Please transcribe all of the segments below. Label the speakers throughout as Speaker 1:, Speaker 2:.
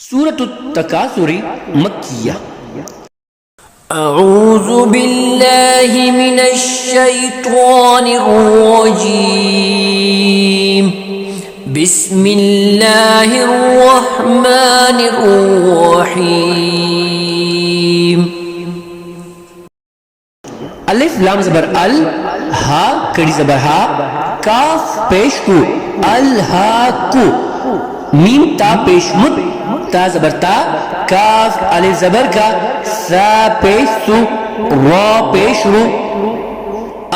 Speaker 1: سورۃ التکاثر مکیہ۔
Speaker 2: اعوذ باللہ من الشیطان الرجیم، بسم اللہ الرحمن الرحیم۔
Speaker 1: الف لام زبر ال، ہا کڑی زبر ہا، کاف پیش کو الہاکو، میم تا پیش مت، تا زبر تا، کاف الف زبر کا، سا پیش سو، را پیش رو،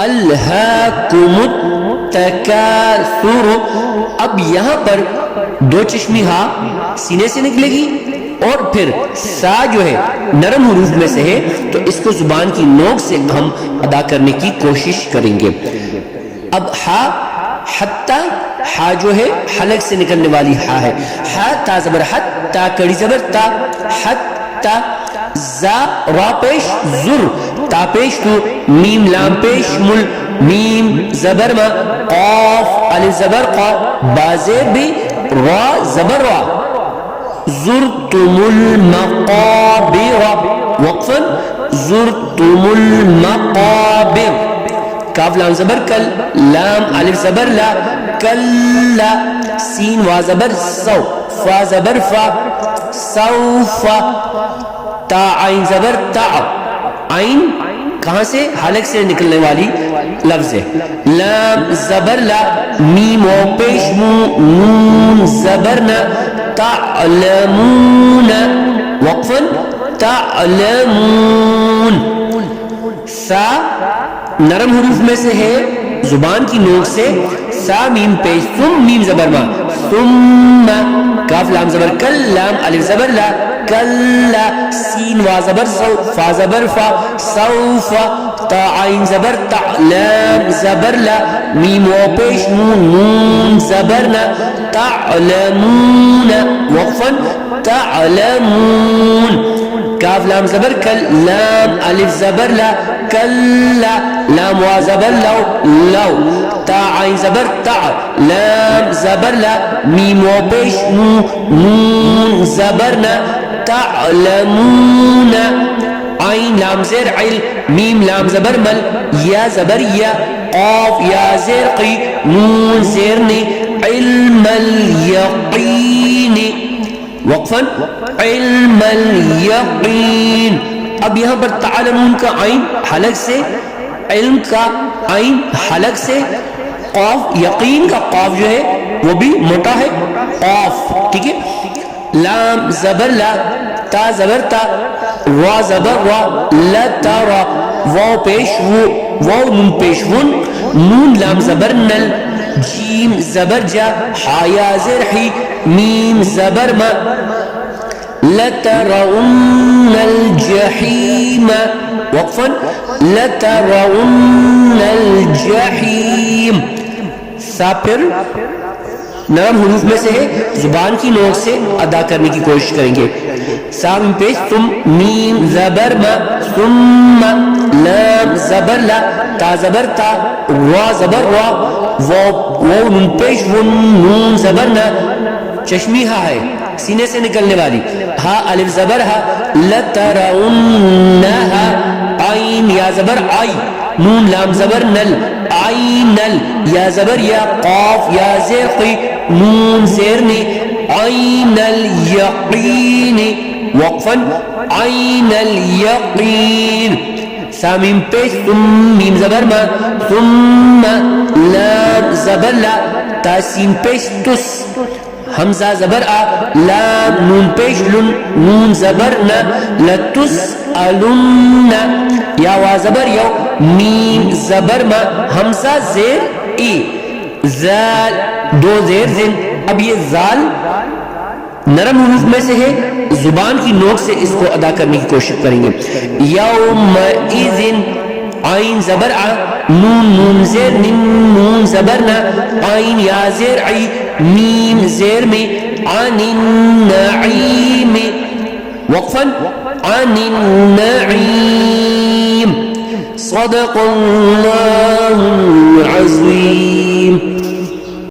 Speaker 1: الہاکم التکاثر۔ اب یہاں پر دو چشمی ہا سینے سے نکلے گی اور پھر سا جو ہے نرم حروف میں سے ہے، تو اس کو زبان کی نوک سے ہم ادا کرنے کی کوشش کریں گے۔ اب ہا حتی، ہا جو ہے حلق سے نکلنے والی ہا ہے، ہا تا زبر حت، تا کڑی زبر تا، حتی، زا را پیش زر، تا پیش تو، میم لام پیش مل، میم زبر ما، قاف الف زبر قا، با زیر بھی، را زبر را، زرتم المقابر، وقفا زرتم المقابر، کاف لام زبر کل، لام الف زبر لا، کلا، سین وا زبر سو، فا زبر فا، سوف، تا عین زبر تا، عین کہاں سے؟ حلق سے نکلنے والی لفظ ہے، لام زبر لا، میم و پیش مو، نون زبر نا، تعلمون، وقفا تعلمون۔ سا نرم حروف میں سے ہے، زبان کی نوک سے سا میم پیش ثم، میم زبر ما، ثم، کاف لام زبر کل، لام الف زبر لا، کلا، سین وا زبر سو، فا زبر فا، سوف، تا عین زبر تا، لام زبر لا، میم و پیش نون، نون زبر نا، تعلمون، وقفا تعلمون، کاف لام زبر کل، لام الف زبر لا، کلا، لام وا زبر لو، لو، تا عین زبر تا، لام زبر لا، میم و پیش نو، نون زبر نا، تعلمون، عین لام زیر عل، میم لام زبر مل، یا زبر یا، قاف یا زیر قی، نون زیر نی، علم الیقین، وقفا علم الیقین۔ اب یہاں پر تعلمون کا عین حلق سے، علم کا عین حلق سے، قاف یقین کا قاف جو ہے وہ بھی موٹا ہے، قاف، ٹھیک ہے، لام زبر لا، تا زبر تا، وا زبر وا، لترا، واو پیش وو، واو نون پیش ون، نون لام زبر نل، جیم زبر جا، حایا زر حی، میم زبر ما، لترون الجحیم، وقفا لترون الجحیم۔ سا پھر نرم حروف میں سے ہے، زبان کی نوک سے ادا کرنے کی کوشش کریں گے۔ سام پیش تم، میم زبر ما، ثم، لام زبر لا، تا زبر تا، وا زبر وا، واو نون پیش ون، نون زبر نا، چشمی ہا ہے سینے سے نکلنے والی، ہا الف زبر ہا، لترونہا، عین یا زبر آئی، نون لام زبر نل، عین ال، یا زبر یا، قاف یا زیر قی، نون زیر نی، عین الیقین، وقفا عین الیقین۔ سامیم پیش ثم، میم زبر ما، ثم، لام زبر لا، تاسیم پیش تس، حمزہ زبر آ، لام نون پیش لن، نون زبر نا، لتسألن، یا وا زبر یو، میم زبر ما، حمزہ زیر ای، زال دو زیر زن۔ اب یہ زال نرم حروف میں سے ہے، زبان کی نوک سے اس کو ادا کرنے کی کوشش کریں گے۔ یومئذ، عین زبر آ، نون نون زیر نن، نون زبر نا، عین یا زیر عی، میم زیر میں، عن النعیم، وقفا عن النعیم۔ صدق اللہ العظیم۔